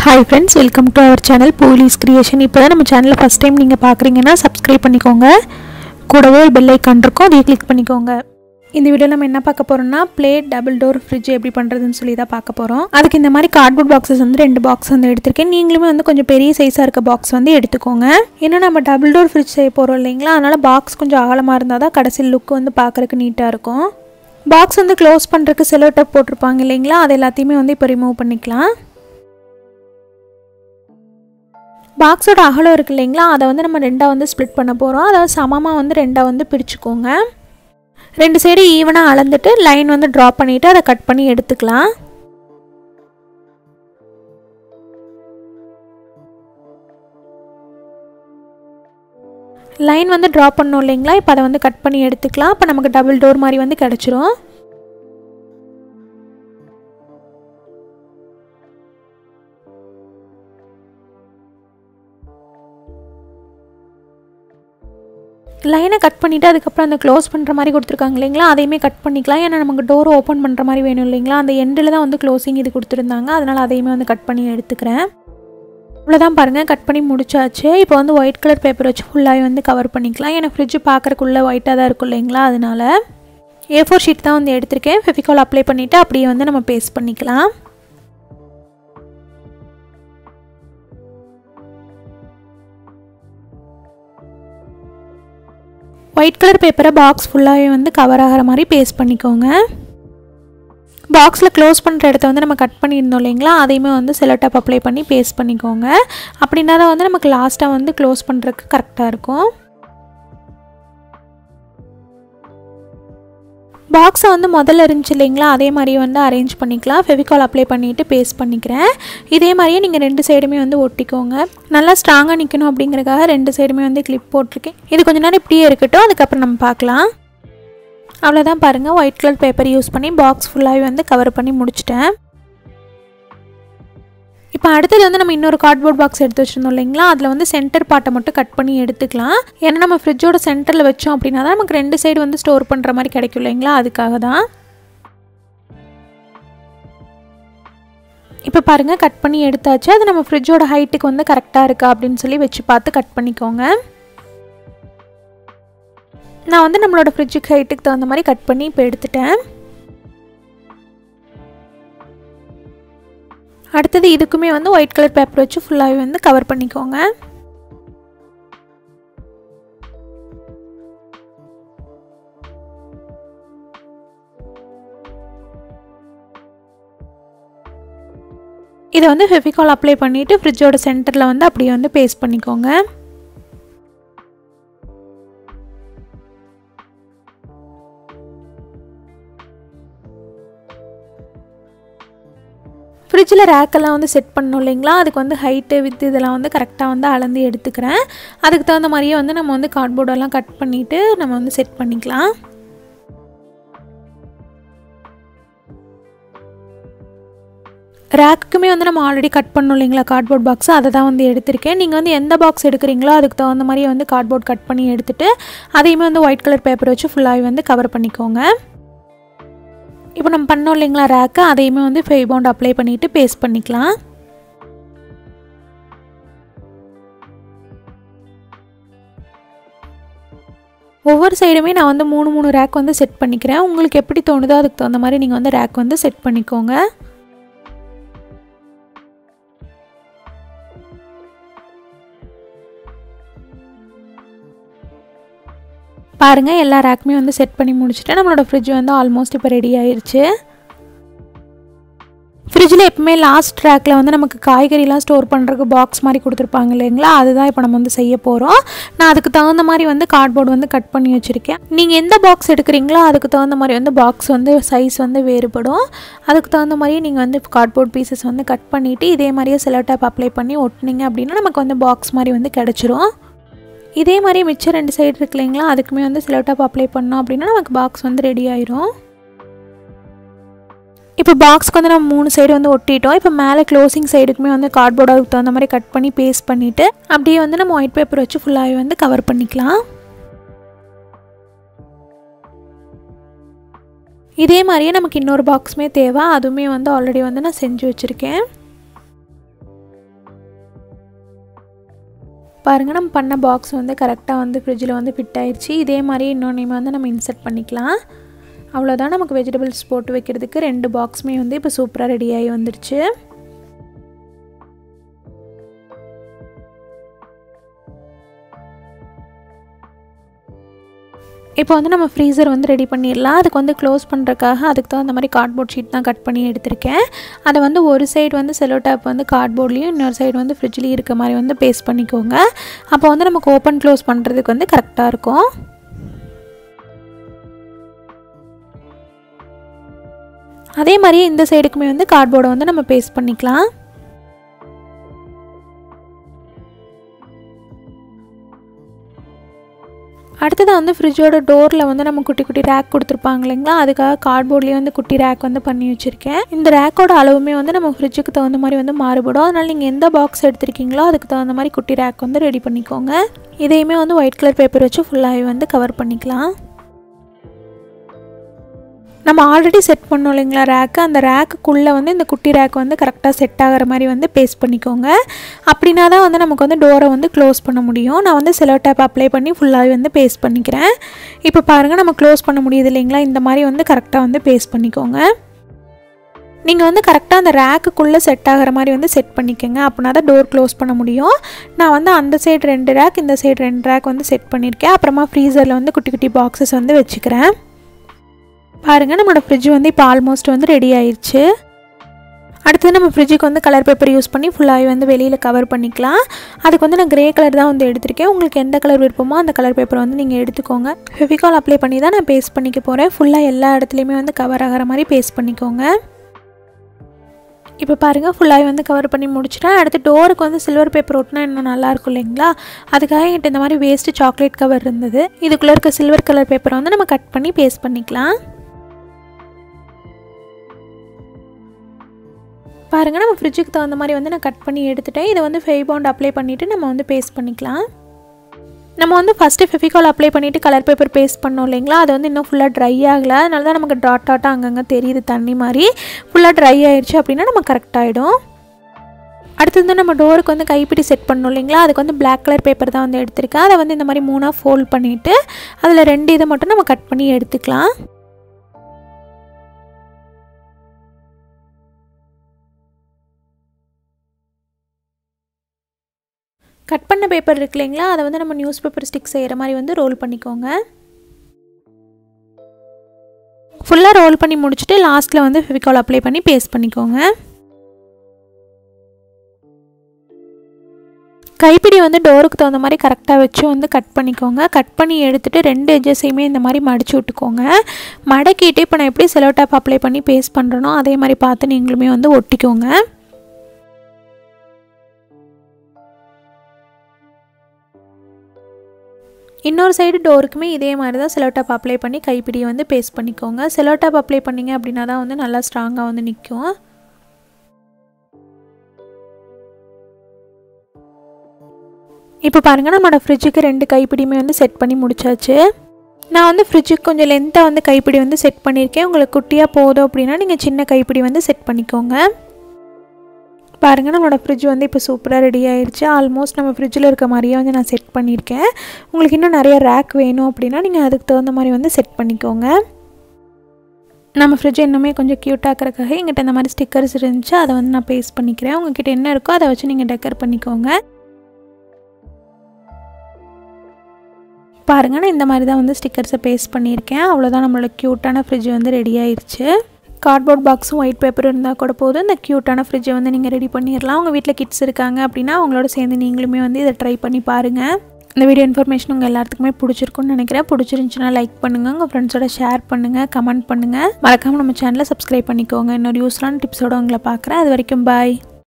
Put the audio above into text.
Hi friends, welcome to our channel Poovizhi Creation. இப்போ தான் நம்ம சேனலை ஃபர்ஸ்ட் டைம் நீங்கள் பார்க்குறீங்கன்னா சப்ஸ்கிரைப் பண்ணிக்கோங்க. கூடவே ஒரு பெல் ஐக்கான் இருக்கும், அதையும் கிளிக் பண்ணிக்கோங்க. இந்த வீடியோவில் நம்ம என்ன பார்க்க போகிறோம்னா பிளேட் டபுள் டோர் ஃப்ரிட்ஜ் எப்படி பண்ணுறதுன்னு சொல்லி தான் பார்க்க போகிறோம். அதுக்கு இந்த மாதிரி கார்ட்போர்ட் பாக்ஸஸ் வந்து 2 பாக்ஸ் வந்து எடுத்திருக்கேன். நீங்களுமே வந்து கொஞ்சம் பெரிய சைஸாக இருக்க பாக்ஸ் வந்து எடுத்துக்கோங்க. ஏன்னா நம்ம டபுள் டோர் ஃப்ரிட்ஜ் செய்ய போகிறோம் இல்லைங்களா, அதனால் பாக்ஸ் கொஞ்சம் ஆழமாக இருந்தால் தான் கடைசி லுக் வந்து பார்க்குறதுக்கு நீட்டாக இருக்கும். பாக்ஸ் வந்து க்ளோஸ் பண்ணுறதுக்கு செலோ டேப் போட்டிருப்பாங்க இல்லைங்களா, அது எல்லாத்தையுமே வந்து இப்போ ரிமூவ் பண்ணிக்கலாம். பாக்ஸோட அகலம் இருக்கு இல்லைங்களா, அதை வந்து நம்ம ரெண்டாக வந்து ஸ்ப்ளிட் பண்ண போகிறோம். அதாவது சமமாக வந்து ரெண்டாக வந்து பிரிச்சுக்கோங்க. 2 சைடு ஈவனாக அளந்துட்டு லைன் வந்து ட்ரா பண்ணிவிட்டு அதை கட் பண்ணி எடுத்துக்கலாம். லைன் வந்து ட்ரா பண்ணோம் இல்லைங்களா, இப்போ அதை வந்து கட் பண்ணி எடுத்துக்கலாம். இப்போ நமக்கு டபுள் டோர் மாதிரி வந்து கிடச்சிரும். லைனை கட் பண்ணிவிட்டு அதுக்கப்புறம் அந்த க்ளோஸ் பண்ணுற மாதிரி கொடுத்துருக்காங்க இல்லைங்களா, அதையுமே கட் பண்ணிக்கலாம். ஏன்னா நமக்கு டோர் ஓப்பன் பண்ணுற மாதிரி வேணும் இல்லைங்களா, அந்த எண்டில் தான் வந்து க்ளோசிங் இது கொடுத்துருந்தாங்க, அதனால் அதையுமே வந்து கட் பண்ணி எடுத்துக்கிறேன். இவ்வளோதான் பாருங்கள், கட் பண்ணி முடிச்சாச்சு. இப்போ வந்து ஒயிட் கலர் பேப்பர் வச்சு ஃபுல்லாகவே வந்து கவர் பண்ணிக்கலாம். ஏன்னா ஃப்ரிட்ஜ் பார்க்குறக்குள்ளே ஒயிட்டாக தான் இருக்கும் இல்லைங்களா, அதனால் A4 ஷீட் தான் வந்து எடுத்திருக்கேன். ஃபெவிகால் அப்ளை பண்ணிவிட்டு அப்படியே வந்து நம்ம பேஸ்ட் பண்ணிக்கலாம். ஒயிட் கலர் பேப்பரை பாக்ஸ் ஃபுல்லாகவே வந்து கவர் ஆகிற மாதிரி பேஸ்ட் பண்ணிக்கோங்க. பாக்ஸில் க்ளோஸ் பண்ணுற இடத்த வந்து நம்ம கட் பண்ணியிருந்தோம் இல்லைங்களா, அதையுமே வந்து செலோ டேப் அப்ளை பண்ணி பேஸ்ட் பண்ணிக்கோங்க. அப்படின்னா தான் வந்து நமக்கு லாஸ்ட்டாக வந்து க்ளோஸ் பண்ணுறதுக்கு கரெக்டாக இருக்கும். பாக்ஸை வந்து முதல்ல இருந்துச்சு இல்லைங்களா, அதே மாதிரியே வந்து அரேஞ்ச் பண்ணிக்கலாம். ஃபெவிகால் அப்ளை பண்ணிவிட்டு பேஸ்ட் பண்ணிக்கிறேன். இதே மாதிரியே நீங்கள் 2 சைடுமே வந்து ஒட்டிக்கோங்க. நல்லா ஸ்ட்ராங்காக நிற்கணும் அப்படிங்கிறதுக்காக 2 சைடுமே வந்து கிளிப் போட்டிருக்கேன். இது கொஞ்சம் நேரம் இப்படியே இருக்கட்டும், அதுக்கப்புறம் நம்ம பார்க்கலாம். அவ்வளோதான் பாருங்கள், ஒயிட் கலர் பேப்பர் யூஸ் பண்ணி பாக்ஸ் ஃபுல்லாகவே வந்து கவர் பண்ணி முடிச்சிட்டேன். இப்போ அடுத்தது வந்து நம்ம இன்னொரு கார்ட்போர்ட் பாக்ஸ் எடுத்து வச்சுருந்தோம் இல்லைங்களா, அதில் வந்து சென்டர் பார்ட்டை மட்டும் கட் பண்ணி எடுத்துக்கலாம். ஏன்னா நம்ம ஃப்ரிட்ஜோட சென்டரில் வச்சோம் அப்படின்னா தான் நமக்கு 2 சைடு வந்து ஸ்டோர் பண்ணுற மாதிரி கிடைக்கும் இல்லைங்களா, அதுக்காக தான். இப்போ பாருங்கள், கட் பண்ணி எடுத்தாச்சு. அது நம்ம ஃப்ரிட்ஜோட ஹைட்டுக்கு வந்து கரெக்டாக இருக்கா அப்படின்னு சொல்லி வச்சு பார்த்து கட் பண்ணிக்கோங்க. நான் வந்து நம்மளோட ஃப்ரிட்ஜுக்கு ஹைட்டுக்கு தகுந்த மாதிரி கட் பண்ணி இப்போ எடுத்துட்டேன். அடுத்தது இதுக்குமே வந்து ஒயிட் கலர் பேப்பர் வச்சு ஃபுல்லாகவே வந்து கவர் பண்ணிக்கோங்க. இதை வந்து ஃபெவிகால் அப்ளை பண்ணிவிட்டு ஃப்ரிட்ஜோட சென்டரில் வந்து அப்படியே வந்து பேஸ்ட் பண்ணிக்கோங்க. ஃப்ரிட்ஜில் ரேக்கெல்லாம் வந்து செட் பண்ணணும் இல்லைங்களா, அதுக்கு வந்து ஹைட்டு வித் இதெல்லாம் வந்து கரெக்டாக வந்து அளந்து எடுத்துக்கிறேன். அதுக்கு தகுந்த மாதிரியே வந்து நம்ம வந்து கார்ட்போர்டெல்லாம் கட் பண்ணிவிட்டு நம்ம வந்து செட் பண்ணிக்கலாம். ரேக்குமே வந்து நம்ம ஆல்ரெடி கட் பண்ணோம் இல்லைங்களா கார்ட்போர்ட் பாக்ஸ், அதை தான் வந்து எடுத்திருக்கேன். நீங்கள் வந்து எந்த பாக்ஸ் எடுக்கிறீங்களோ அதுக்கு தகுந்த மாதிரியே வந்து கார்ட்போர்ட் கட் பண்ணி எடுத்துகிட்டு அதையுமே வந்து ஒயிட் கலர் பேப்பர் வச்சு ஃபுல்லாகவே வந்து கவர் பண்ணிக்கோங்க. இப்போ நம்ம பண்ணோம் இல்லைங்களா ரேக்கு, அதையுமே வந்து ஃபெவிபாண்ட் அப்ளை பண்ணிவிட்டு பேஸ்ட் பண்ணிக்கலாம். ஒவ்வொரு சைடுமே நான் வந்து 3 ரேக் வந்து செட் பண்ணிக்கிறேன். உங்களுக்கு எப்படி தோணுதோ அதுக்கு தகுந்த மாதிரி நீங்கள் வந்து ரேக் வந்து செட் பண்ணிக்கோங்க. பாருங்கள், எல்லா ரேக்குமே வந்து செட் பண்ணி முடிச்சுட்டு நம்மளோட ஃப்ரிட்ஜ் வந்து ஆல்மோஸ்ட் இப்போ ரெடி ஆயிடுச்சு. ஃப்ரிட்ஜில் எப்பவுமே லாஸ்ட் ரேக்கில் வந்து நமக்கு காய்கறிலாம் ஸ்டோர் பண்ணுறதுக்கு பாக்ஸ் மாதிரி கொடுத்துருப்பாங்க இல்லைங்களா, அதுதான் இப்போ நம்ம வந்து செய்ய போகிறோம். நான் அதுக்கு தகுந்த மாதிரி வந்து கார்ட்போர்டு வந்து கட் பண்ணி வச்சுருக்கேன். நீங்கள் எந்த பாக்ஸ் எடுக்கிறீங்களோ அதுக்கு தகுந்த மாதிரி வந்து பாக்ஸ் வந்து சைஸ் வந்து வேறுபடும். அதுக்கு தகுந்த மாதிரியே நீங்கள் வந்து கார்ட்போர்ட் பீசஸ் வந்து கட் பண்ணிவிட்டு இதே மாதிரியே செலோ டேப் அப்ளை பண்ணி ஒட்டினீங்க அப்படின்னா நமக்கு வந்து பாக்ஸ் மாதிரி வந்து கிடச்சிரும். இதே மாதிரி மிச்சம் 2 சைடு இருக்கு இல்லைங்களா, அதுக்குமே வந்து செலோ டேப் அப்ளை பண்ணோம் அப்படின்னா நமக்கு பாக்ஸ் வந்து ரெடி ஆயிரும். இப்போ பாக்ஸ்க்கு வந்து நம்ம 3 சைடு வந்து ஒட்டிட்டோம். இப்போ மேலே க்ளோசிங் சைடுக்குமே வந்து கார்ட்போர்டு அதுக்கு தகுந்த மாதிரி கட் பண்ணி பேஸ்ட் பண்ணிவிட்டு அப்படியே வந்து நம்ம ஒயிட் பேப்பர் வச்சு ஃபுல்லாகவே வந்து கவர் பண்ணிக்கலாம். இதே மாதிரியே நமக்கு இன்னொரு பாக்ஸுமே தேவை, அதுவுமே வந்து ஆல்ரெடி வந்து நான் செஞ்சு வச்சுருக்கேன். பாருங்கள் நம்ம பண்ண பாக்ஸ் வந்து கரெக்டாக வந்து ஃப்ரிட்ஜில் வந்து ஃபிட் ஆயிடுச்சு. இதே மாதிரி இன்னொன்றையுமே வந்து நம்ம இன்சர்ட் பண்ணிக்கலாம். அவ்வளோதான், நமக்கு வெஜிடபிள்ஸ் போட்டு வைக்கிறதுக்கு 2 பாக்ஸுமே வந்து இப்போ சூப்பராக ரெடியாகி வந்துடுச்சு. இப்போ வந்து நம்ம ஃப்ரீசர் வந்து ரெடி பண்ணிடலாம். அதுக்கு வந்து க்ளோஸ் பண்ணுறதுக்காக அதுக்கு தான் அந்த மாதிரி கார்ட்போர்ட் ஷீட் தான் கட் பண்ணி எடுத்திருக்கேன். அதை வந்து ஒரு சைடு வந்து செல்லோ டேப் வந்து கார்ட்போர்ட்லேயும் இன்னொரு சைடு வந்து ஃப்ரிட்ஜ்லேயும் இருக்க மாதிரி வந்து பேஸ்ட் பண்ணிக்கோங்க. அப்போ வந்து நமக்கு ஓப்பன் க்ளோஸ் பண்ணுறதுக்கு வந்து கரெக்டாக இருக்கும். அதே மாதிரி இந்த சைடுக்குமே வந்து கார்ட்போர்டை வந்து நம்ம பேஸ்ட் பண்ணிக்கலாம். அடுத்ததாக வந்து ஃப்ரிட்ஜோட டோரில் வந்து நம்ம குட்டி குட்டி ரேக் கொடுத்துருப்பாங்க இல்லைங்களா, அதுக்காக கார்ட்போர்ட்லேயே வந்து குட்டி ரேக் வந்து பண்ணி வச்சுருக்கேன். இந்த ரேக்கோட அளவுமே வந்து நம்ம ஃப்ரிட்ஜுக்கு தகுந்த மாதிரி வந்து மாறுபடும். அதனால் நீங்கள் எந்த பாக்ஸ் எடுத்துருக்கீங்களோ அதுக்கு தகுந்த மாதிரி குட்டி ரேக் வந்து ரெடி பண்ணிக்கோங்க. இதையுமே வந்து ஒயிட் கலர் பேப்பர் வச்சு ஃபுல்லாகவே வந்து கவர் பண்ணிக்கலாம். நம்ம ஆல்ரெடி செட் பண்ணோம் இல்லைங்களா ரேக்கு, அந்த ரேக்குக்குள்ளே வந்து இந்த குட்டி ரேக் வந்து கரெக்டாக செட் ஆகிற மாதிரி வந்து பேஸ்ட் பண்ணிக்கோங்க. அப்படின்னா தான் வந்து நமக்கு வந்து டோரை வந்து க்ளோஸ் பண்ண முடியும். நான் வந்து செல்லோ டேப் அப்ளை பண்ணி ஃபுல்லாகவே வந்து பேஸ்ட் பண்ணிக்கிறேன். இப்போ பாருங்கள் நம்ம க்ளோஸ் பண்ண முடியுது இல்லைங்களா, இந்த மாதிரி வந்து கரெக்டாக வந்து பேஸ்ட் பண்ணிக்கோங்க. நீங்கள் வந்து கரெக்டாக அந்த ரேக்குக்குள்ளே செட் ஆகிற மாதிரி வந்து செட் பண்ணிக்கோங்க. அப்படின்னா தான் டோர் க்ளோஸ் பண்ண முடியும். நான் வந்து அந்த சைடு 2 ரேக் இந்த சைடு 2 ரேக் வந்து செட் பண்ணியிருக்கேன். அப்புறமா ஃப்ரீசரில் வந்து குட்டி குட்டி பாக்ஸஸ் வந்து வச்சுக்கிறேன். பாருங்கள் நம்மளோட ஃப்ரிட்ஜ் வந்து இப்போ ஆல்மோஸ்ட் வந்து ரெடி ஆயிடுச்சு. அடுத்தது நம்ம ஃப்ரிட்ஜுக்கு வந்து கலர் பேப்பர் யூஸ் பண்ணி ஃபுல்லாகவே வந்து வெளியில் கவர் பண்ணிக்கலாம். அதுக்கு வந்து நான் கிரே கலர் தான் வந்து எடுத்திருக்கேன். உங்களுக்கு எந்த கலர் விருப்பமோ அந்த கலர் பேப்பர் வந்து நீங்கள் எடுத்துக்கோங்க. ஃபெவிகால் அப்ளை பண்ணி தான் நான் பேஸ்ட் பண்ணிக்க போகிறேன். ஃபுல்லாக எல்லா இடத்துலையுமே வந்து கவர் ஆகிற மாதிரி பேஸ்ட் பண்ணிக்கோங்க. இப்போ பாருங்கள் ஃபுல்லாகவே வந்து கவர் பண்ணி முடிச்சிட்டேன். அடுத்து டோருக்கு வந்து சில்வர் பேப்பர் ஒட்டினா இன்னும் நல்லாயிருக்கும் இல்லைங்களா, அதுக்காக என்கிட்ட இந்த மாதிரி வேஸ்ட்டு சாக்லேட் கவர் இருந்தது. இதுக்குள்ளே இருக்க சில்வர் கலர் பேப்பரை வந்து நம்ம கட் பண்ணி பேஸ்ட் பண்ணிக்கலாம். பாருங்கள் நம்ம ஃப்ரிட்ஜுக்கு தகுந்த மாதிரி வந்து நான் கட் பண்ணி எடுத்துட்டேன். இதை வந்து ஃபெவிபாண்ட் அப்ளை பண்ணிவிட்டு நம்ம வந்து பேஸ்ட் பண்ணிக்கலாம். நம்ம வந்து ஃபஸ்ட்டு ஃபெவிகால் அப்ளை பண்ணிவிட்டு கலர் பேப்பர் பேஸ்ட் பண்ணோம் இல்லைங்களா, அது வந்து இன்னும் ஃபுல்லாக ட்ரை ஆகலை. அதனால தான் நமக்கு டாட்டாக அங்கங்கே தெரியுது தண்ணி மாதிரி. ஃபுல்லாக ட்ரை ஆகிடுச்சு அப்படின்னா நம்ம கரெக்டாகிடும். அடுத்து வந்து நம்ம டோருக்கு வந்து கைப்பிடி செட் பண்ணோம் இல்லைங்களா, அதுக்கு வந்து பிளாக் கலர் பேப்பர் தான் வந்து எடுத்திருக்கேன். அதை வந்து இந்த மாதிரி 3ஆக ஃபோல்ட் பண்ணிவிட்டு அதில் 2 இதை மட்டும் நம்ம கட் பண்ணி எடுத்துக்கலாம். கட் பண்ண பேப்பர் இருக்கு இல்லைங்களா, அதை வந்து நம்ம நியூஸ் பேப்பர் ஸ்டிக் செய்கிற மாதிரி வந்து ரோல் பண்ணிக்கோங்க. ஃபுல்லாக ரோல் பண்ணி முடிச்சுட்டு லாஸ்ட்டில் வந்து ஃபெவிகால் அப்ளை பண்ணி பேஸ்ட் பண்ணிக்கோங்க. கைப்பிடி வந்து டோருக்கு தகுந்த மாதிரி கரெக்டாக வச்சு வந்து கட் பண்ணிக்கோங்க. கட் பண்ணி எடுத்துகிட்டு 2 எட்ஜஸையுமே இந்த மாதிரி மடிச்சு விட்டுக்கோங்க. மடக்கிட்டு இப்போ நான் எப்படி செல்லோ டேப் அப்ளை பண்ணி பேஸ்ட் பண்ணுறனோ அதே மாதிரி பார்த்து நீங்களுமே வந்து ஒட்டிக்கோங்க. இன்னொரு சைடு டோருக்குமே இதே மாதிரி தான் செல்லோ டேப் அப்ளை பண்ணி கைப்பிடியை வந்து பேஸ்ட் பண்ணிக்கோங்க. செல்லோ டேப் அப்ளை பண்ணிங்க அப்படின்னா தான் வந்து நல்லா ஸ்ட்ராங்காக வந்து நிற்கும். இப்போ பாருங்கள் நம்மளோட ஃப்ரிட்ஜுக்கு 2 கைப்பிடியுமே வந்து செட் பண்ணி முடிச்சாச்சு. நான் வந்து ஃப்ரிட்ஜுக்கு கொஞ்சம் லென்த்தாக வந்து கைப்பிடி வந்து செட் பண்ணியிருக்கேன். உங்களுக்கு குட்டியாக போதும் அப்படின்னா நீங்கள் சின்ன கைப்பிடி வந்து செட் பண்ணிக்கோங்க. பாருங்கள் நம்மளோட ஃப்ரிட்ஜ் வந்து இப்போ சூப்பராக ரெடி ஆயிடுச்சு. ஆல்மோஸ்ட் நம்ம ஃப்ரிட்ஜில் இருக்க மாதிரியே வந்து நான் செட் பண்ணியிருக்கேன். உங்களுக்கு இன்னும் நிறைய ரேக் வேணும் அப்படின்னா நீங்கள் அதுக்கு தகுந்த மாதிரி வந்து செட் பண்ணிக்கோங்க. நம்ம ஃப்ரிட்ஜ் இன்னுமே கொஞ்சம் க்யூட்டாக இருக்கிறதுக்காக எங்கிட்ட இந்த மாதிரி ஸ்டிக்கர்ஸ் இருந்துச்சு, அதை வந்து நான் பேஸ்ட் பண்ணிக்கிறேன். உங்கள்கிட்ட என்ன இருக்கோ அதை வச்சு நீங்கள் டெக்கர் பண்ணிக்கோங்க. பாருங்கள் நான் இந்த மாதிரி தான் வந்து ஸ்டிக்கர்ஸை பேஸ்ட் பண்ணியிருக்கேன். அவ்வளோதான் நம்மளோட க்யூட்டான ஃப்ரிட்ஜ் வந்து ரெடி ஆயிடுச்சு. கார்ட்போர்ட் பாக்ஸும் ஒயிட் பேப்பர் இருந்தால் கூட போதும் இந்த க்யூட்டான ஃப்ரிட்ஜை வந்து நீங்கள் ரெடி பண்ணிடலாம். உங்கள் வீட்டில் கிட்ஸ் இருக்காங்க அப்படின்னா அவங்களோட சேர்ந்து நீங்களுமே வந்து இதை ட்ரை பண்ணி பாருங்கள். இந்த வீடியோ இன்ஃபர்மேஷன் உங்கள் எல்லாத்துக்குமே பிடிச்சிருக்குன்னு நினைக்கிறேன். பிடிச்சிருந்துச்சுன்னா லைக் பண்ணுங்கள், உங்கள் ஃப்ரெண்ட்ஸோட ஷேர் பண்ணுங்கள், கமெண்ட் பண்ணுங்கள். மறக்காமல் நம்ம சேனலை சப்ஸ்கிரைப் பண்ணிக்கோங்க. இன்னொரு யூஸ்ஃபுல்லான டிப்ஸோடு உங்களை பார்க்குறேன். அது வரைக்கும் பாய்.